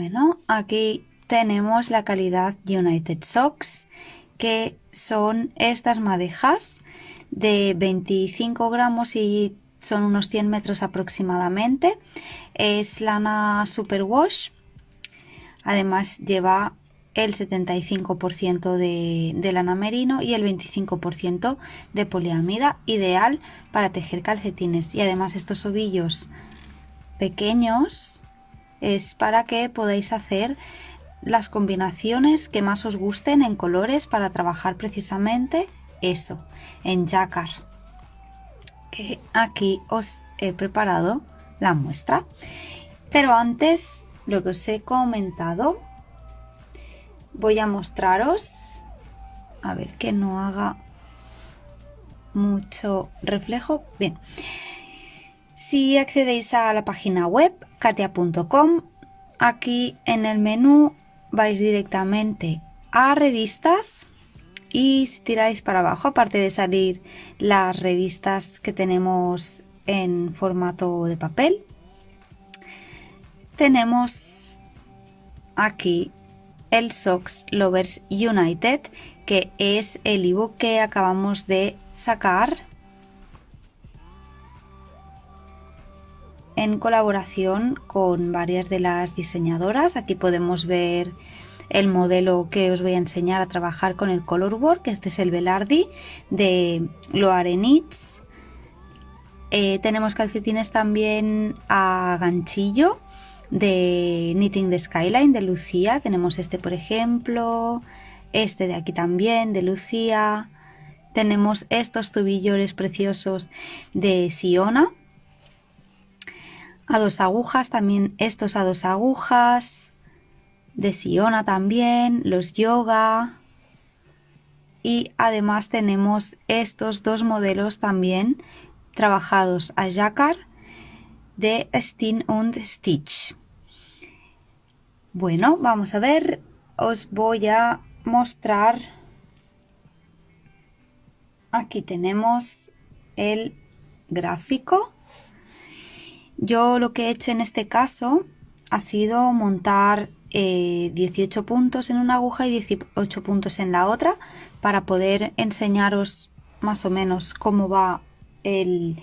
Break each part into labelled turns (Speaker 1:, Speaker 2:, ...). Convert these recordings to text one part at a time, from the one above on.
Speaker 1: Bueno, aquí tenemos la calidad United Socks, que son estas madejas de 25 gramos y son unos 100 metros aproximadamente. Es lana superwash. Además lleva el 75% de lana merino y el 25% de poliamida, ideal para tejer calcetines. Y además estos ovillos pequeños es para que podáis hacer las combinaciones que más os gusten en colores para trabajar precisamente eso, en jacquard, que aquí os he preparado la muestra. Pero antes, lo que os he comentado, voy a mostraros, a ver que no haga mucho reflejo. Bien, si accedéis a la página web katia.com, aquí en el menú vais directamente a revistas y si tiráis para abajo, aparte de salir las revistas que tenemos en formato de papel, tenemos aquí el Socks Lovers United, que es el ebook que acabamos de sacar en colaboración con varias de las diseñadoras. Aquí podemos ver el modelo que os voy a enseñar a trabajar con el Colorwork. Este es el Belardi de Loare Knits. Tenemos calcetines también a ganchillo de Knitting the Skyline de Lucía. Tenemos este, por ejemplo, este de aquí también de Lucía. Tenemos estos tubillores preciosos de Siona a 2 agujas, también estos a 2 agujas de Siona también, los yoga, y además tenemos estos 2 modelos también trabajados a jacquard de Stitch und Stitch. Bueno, vamos a ver, os voy a mostrar. Aquí tenemos el gráfico. Yo lo que he hecho en este caso ha sido montar 18 puntos en una aguja y 18 puntos en la otra para poder enseñaros más o menos cómo va el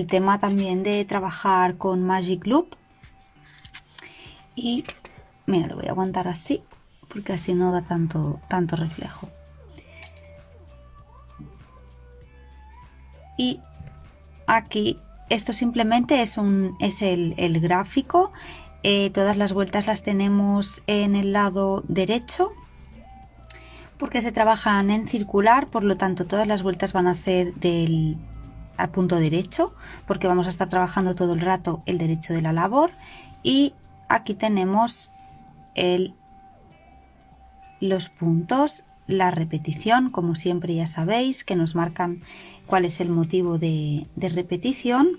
Speaker 1: tema también de trabajar con Magic Loop. Y mira, lo voy a aguantar así porque así no da tanto reflejo. Y aquí esto simplemente es el gráfico. Todas las vueltas las tenemos en el lado derecho porque se trabajan en circular, por lo tanto todas las vueltas van a ser al punto derecho porque vamos a estar trabajando todo el rato el derecho de la labor. Y aquí tenemos los puntos, la repetición, como siempre ya sabéis, que nos marcan cuál es el motivo de repetición,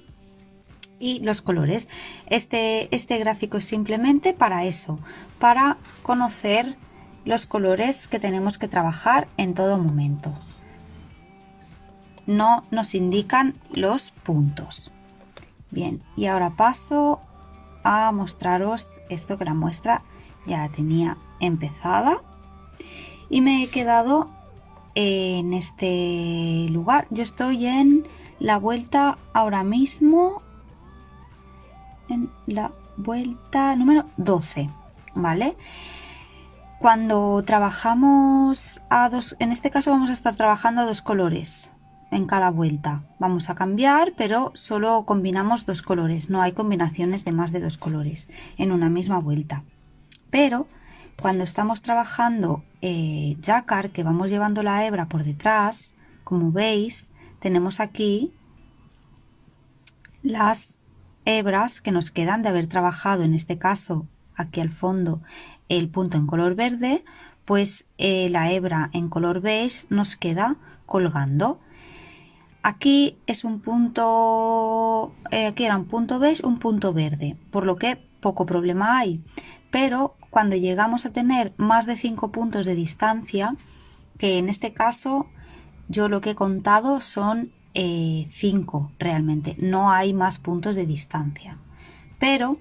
Speaker 1: y los colores. Este gráfico es simplemente para eso, para conocer los colores que tenemos que trabajar en todo momento. No nos indican los puntos. Bien, y ahora paso a mostraros esto, que la muestra ya la tenía empezada y me he quedado en este lugar. Yo estoy en la vuelta ahora mismo, en la vuelta número 12, ¿vale? Cuando trabajamos a 2, en este caso vamos a estar trabajando a 2 colores en cada vuelta. Vamos a cambiar, pero solo combinamos 2 colores, no hay combinaciones de más de 2 colores en una misma vuelta. Pero cuando estamos trabajando jacquard, que vamos llevando la hebra por detrás, como veis, tenemos aquí las hebras que nos quedan de haber trabajado, en este caso aquí al fondo, el punto en color verde, pues la hebra en color beige nos queda colgando. Aquí es un punto, aquí era un punto beige, un punto verde, por lo que poco problema hay. Pero cuando llegamos a tener más de 5 puntos de distancia, que en este caso yo lo que he contado son 5 realmente, no hay más puntos de distancia. Pero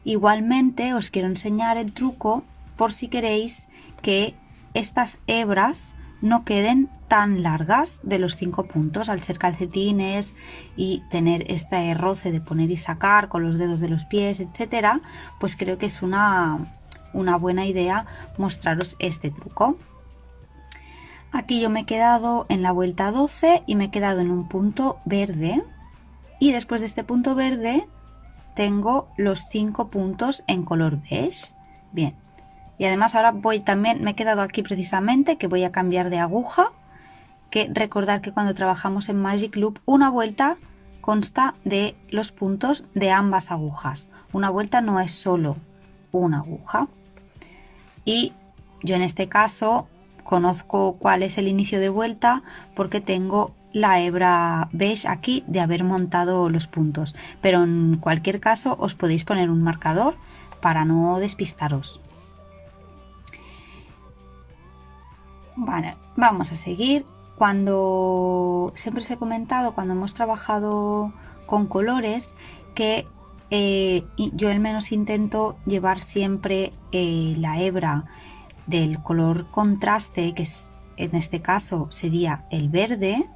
Speaker 1: Igualmente os quiero enseñar el truco por si queréis que estas hebras no queden tan largas de los 5 puntos. Al ser calcetines y tener este roce de poner y sacar con los dedos de los pies, etcétera, pues creo que es una buena idea mostraros este truco. Aquí yo me he quedado en la vuelta 12 y me he quedado en un punto verde, y después de este punto verde tengo los 5 puntos en color beige. Bien, y además ahora me he quedado aquí precisamente que voy a cambiar de aguja, que recordad que cuando trabajamos en Magic Loop una vuelta consta de los puntos de ambas agujas. Una vuelta no es solo una aguja. Y yo en este caso conozco cuál es el inicio de vuelta porque tengo la hebra beige aquí de haber montado los puntos, pero en cualquier caso os podéis poner un marcador para no despistaros. Vale, vamos a seguir. Siempre os he comentado cuando hemos trabajado con colores que yo al menos intento llevar siempre la hebra del color contraste, que en este caso sería el verde.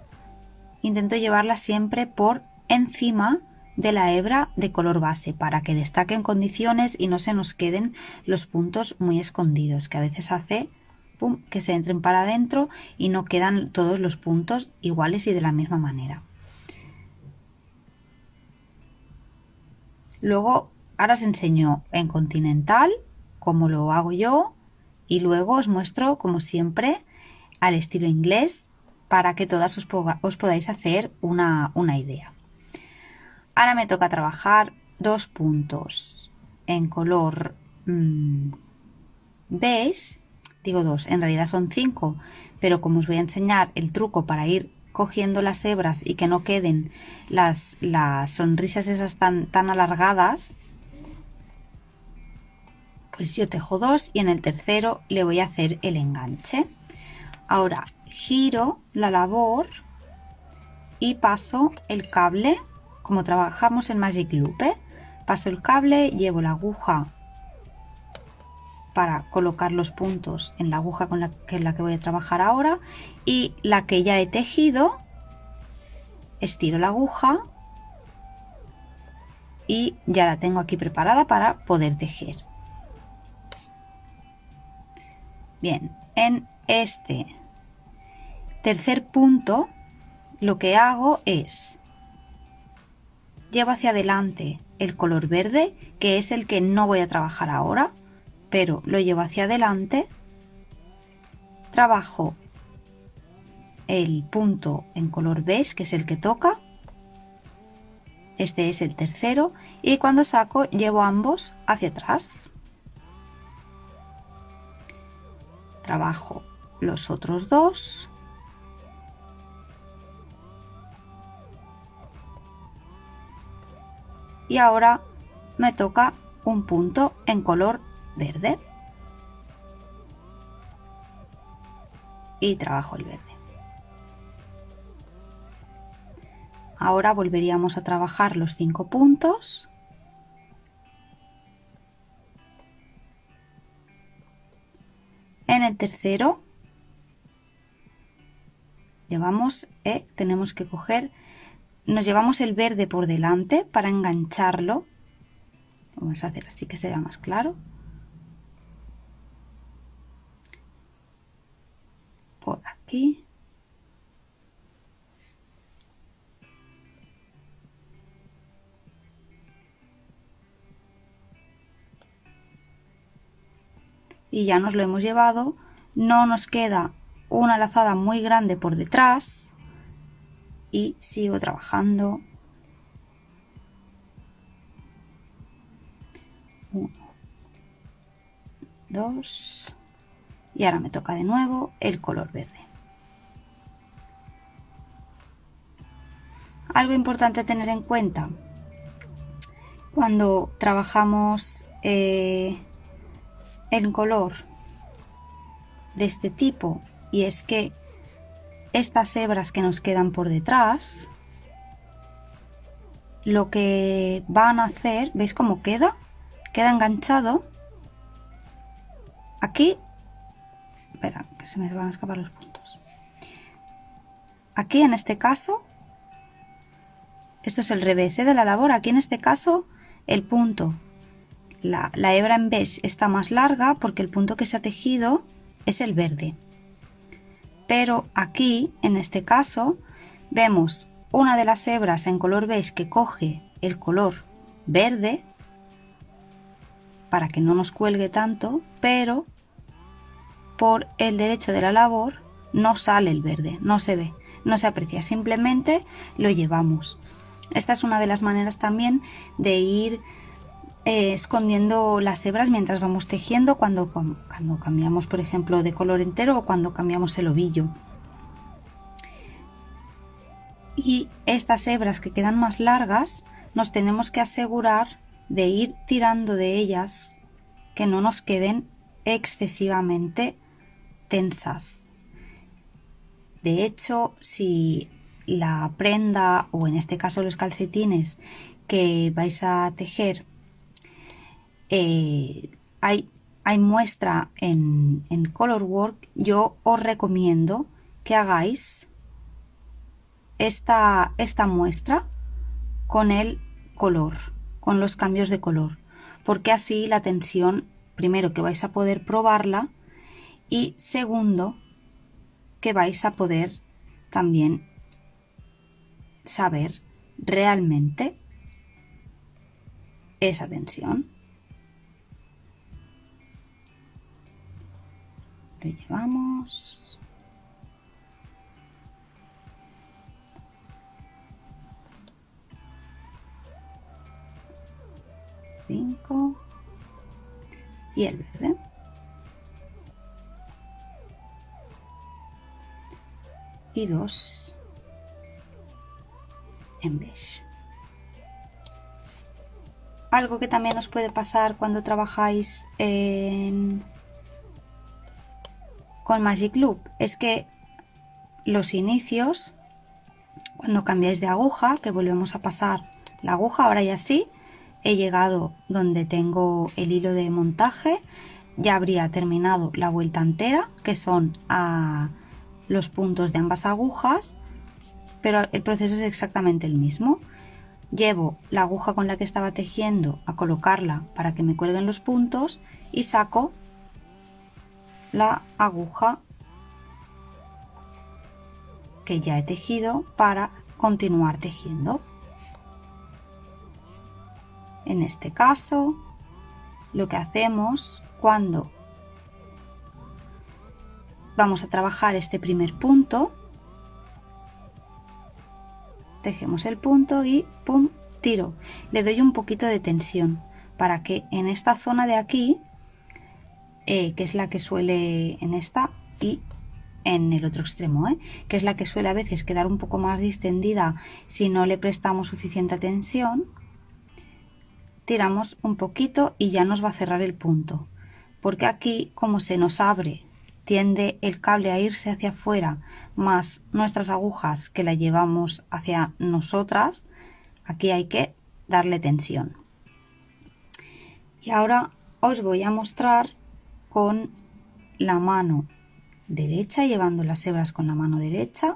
Speaker 1: Intento llevarla siempre por encima de la hebra de color base para que destaque en condiciones y no se nos queden los puntos muy escondidos, que a veces hace que se entren para adentro y no quedan todos los puntos iguales y de la misma manera. Luego, ahora os enseño en continental cómo lo hago yo, y luego os muestro, como siempre, al estilo inglés para que todas os podáis hacer una idea. Ahora me toca trabajar 2 puntos en color beige. Digo 2, en realidad son 5, pero como os voy a enseñar el truco para ir cogiendo las hebras y que no queden las sonrisas esas tan alargadas, pues yo tejo 2 y en el tercero le voy a hacer el enganche. Ahora giro la labor y paso el cable, como trabajamos en Magic Loop, paso el cable, llevo la aguja para colocar los puntos en la aguja con la que voy a trabajar ahora, y la que ya he tejido estiro la aguja y ya la tengo aquí preparada para poder tejer. Bien, en este tercer punto lo que hago es llevo hacia adelante el color verde, que es el que no voy a trabajar ahora, pero lo llevo hacia adelante, trabajo el punto en color beige, que es el que toca, este es el tercero, y cuando saco llevo ambos hacia atrás, trabajo los otros 2, y ahora me toca un punto en color verde y trabajo el verde. Ahora volveríamos a trabajar los 5 puntos en el tercero. Tenemos que coger, nos llevamos el verde por delante para engancharlo. Vamos a hacer así que sea más claro. Por aquí. Y ya nos lo hemos llevado. No nos queda una lazada muy grande por detrás. Y sigo trabajando. 1, 2. Y ahora me toca de nuevo el color verde. Algo importante a tener en cuenta cuando trabajamos en color de este tipo, y es que estas hebras que nos quedan por detrás, lo que van a hacer, ¿veis cómo queda? queda enganchado. Aquí, espera, que se me van a escapar los puntos. Aquí en este caso, esto es el revés de la labor. Aquí en este caso el punto, la hebra en beige está más larga porque el punto que se ha tejido es el verde. Pero aquí en este caso vemos una de las hebras en color beige que coge el color verde para que no nos cuelgue tanto, pero por el derecho de la labor no sale el verde, no se ve, no se aprecia, simplemente lo llevamos. Esta es una de las maneras también de ir escondiendo las hebras mientras vamos tejiendo cuando cambiamos, por ejemplo, de color entero o cuando cambiamos el ovillo. Y estas hebras que quedan más largas nos tenemos que asegurar de ir tirando de ellas, que no nos queden excesivamente tensas. De hecho, si la prenda o en este caso los calcetines que vais a tejer hay muestra en Colorwork, yo os recomiendo que hagáis esta muestra con el color, con los cambios de color, porque así la tensión, primero que vais a poder probarla y segundo que vais a poder también saber realmente esa tensión. Lo llevamos. Cinco. Y el verde. Y 2 en beige. Algo que también os puede pasar cuando trabajáis con Magic Loop es que los inicios, cuando cambiáis de aguja, que volvemos a pasar la aguja, ahora ya sí, he llegado donde tengo el hilo de montaje, ya habría terminado la vuelta entera, que son a los puntos de ambas agujas, pero el proceso es exactamente el mismo. Llevo la aguja con la que estaba tejiendo a colocarla para que me cuelguen los puntos y saco la aguja que ya he tejido para continuar tejiendo. En este caso, lo que hacemos cuando vamos a trabajar este primer punto, tejemos el punto y pum, tiro. Le doy un poquito de tensión para que en esta zona de aquí, que es la que suele en esta y en el otro extremo, que es la que suele a veces quedar un poco más distendida si no le prestamos suficiente atención, tiramos un poquito y ya nos va a cerrar el punto, porque aquí como se nos abre, tiende el cable a irse hacia afuera, más nuestras agujas que la llevamos hacia nosotras, aquí hay que darle tensión. Y ahora os voy a mostrar con la mano derecha, llevando las hebras con la mano derecha,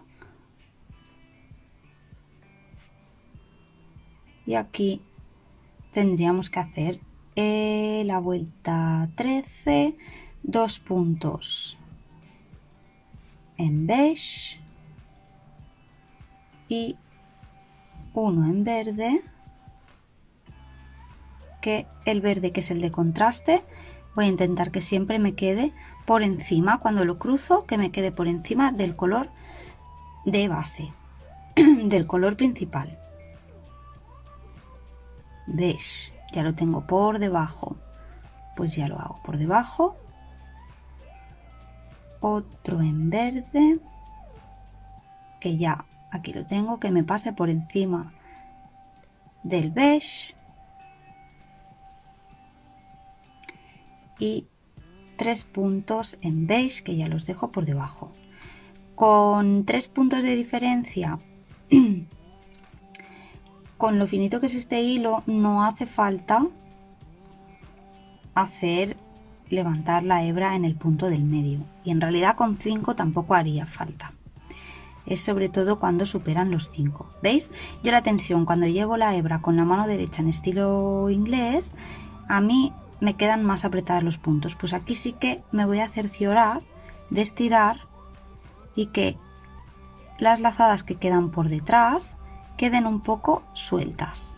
Speaker 1: y aquí tendríamos que hacer la vuelta 13, 2 puntos en beige y uno en verde, que el verde, que es el de contraste, voy a intentar que siempre me quede por encima, cuando lo cruzo, que me quede por encima del color de base, del color principal. Beige, ya lo tengo por debajo, pues ya lo hago por debajo. Otro en verde, que ya aquí lo tengo, que me pase por encima del beige. Y 3 puntos en beige, que ya los dejo por debajo. Con 3 puntos de diferencia, con lo finito que es este hilo, no hace falta levantar la hebra en el punto del medio, y en realidad con 5 tampoco haría falta. Es sobre todo cuando superan los 5. ¿Veis? Yo la tensión, cuando llevo la hebra con la mano derecha en estilo inglés, a mí me quedan más apretados los puntos. Pues aquí sí que me voy a cerciorar de estirar y que las lazadas que quedan por detrás queden un poco sueltas.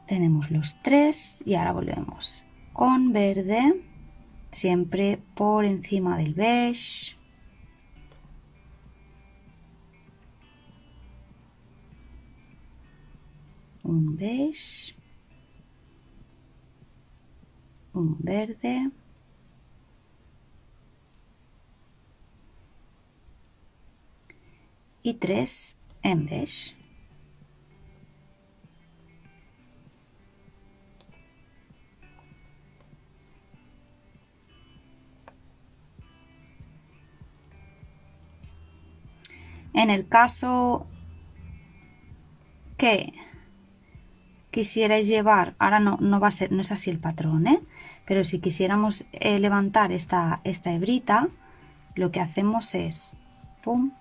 Speaker 1: Tenemos los 3 y ahora volvemos con verde, siempre por encima del beige. Un beige, un verde, y 3 en beige. En el caso que quisierais llevar, ahora no va a ser, no es así el patrón, pero si quisiéramos levantar esta hebrita, lo que hacemos es, pum,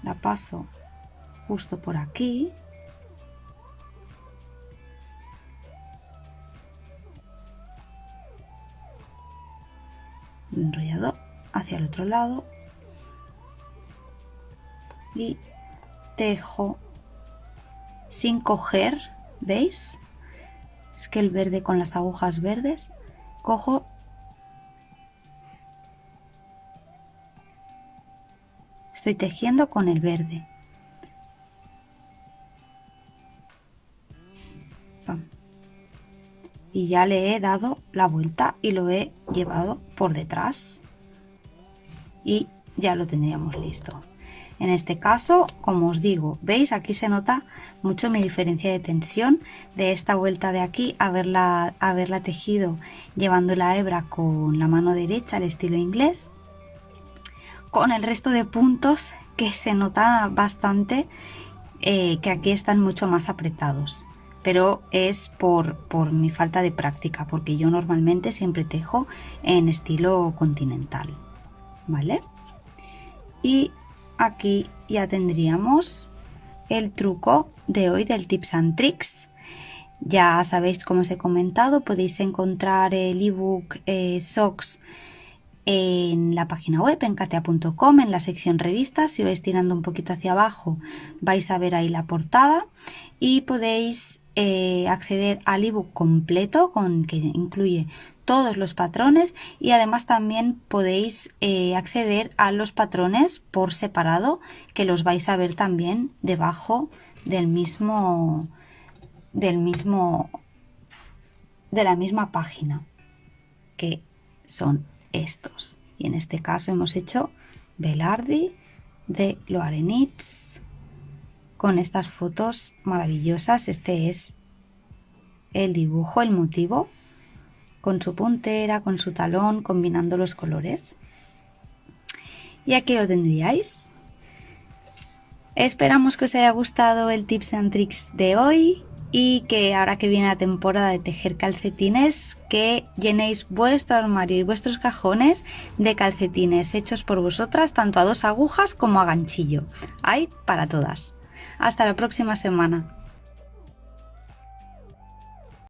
Speaker 1: la paso justo por aquí, enrollado hacia el otro lado y tejo sin coger, ¿veis? Es que el verde con las agujas verdes, cojo estoy tejiendo con el verde. Pam. Y ya le he dado la vuelta y lo he llevado por detrás y ya lo tendríamos listo. En este caso, como os digo, veis, aquí se nota mucho mi diferencia de tensión de esta vuelta de aquí, haberla tejido llevando la hebra con la mano derecha al estilo inglés, con el resto de puntos que se nota bastante que aquí están mucho más apretados, pero es por mi falta de práctica, porque yo normalmente siempre tejo en estilo continental, ¿vale? Y aquí ya tendríamos el truco de hoy del Tips and Tricks. Ya sabéis, como os he comentado, podéis encontrar el ebook Socks en la página web, en katia.com, en la sección revistas. Si vais tirando un poquito hacia abajo vais a ver ahí la portada y podéis acceder al ebook completo que incluye todos los patrones, y además también podéis acceder a los patrones por separado, que los vais a ver también debajo de la misma página, que son estos. Y en este caso hemos hecho Belardi de Loare Knits con estas fotos maravillosas. Este es el dibujo, el motivo, con su puntera, con su talón, combinando los colores. Y aquí lo tendríais. Esperamos que os haya gustado el Tips and Tricks de hoy y que ahora que viene la temporada de tejer calcetines, que llenéis vuestro armario y vuestros cajones de calcetines hechos por vosotras, tanto a 2 agujas como a ganchillo. Hay para todas. Hasta la próxima semana.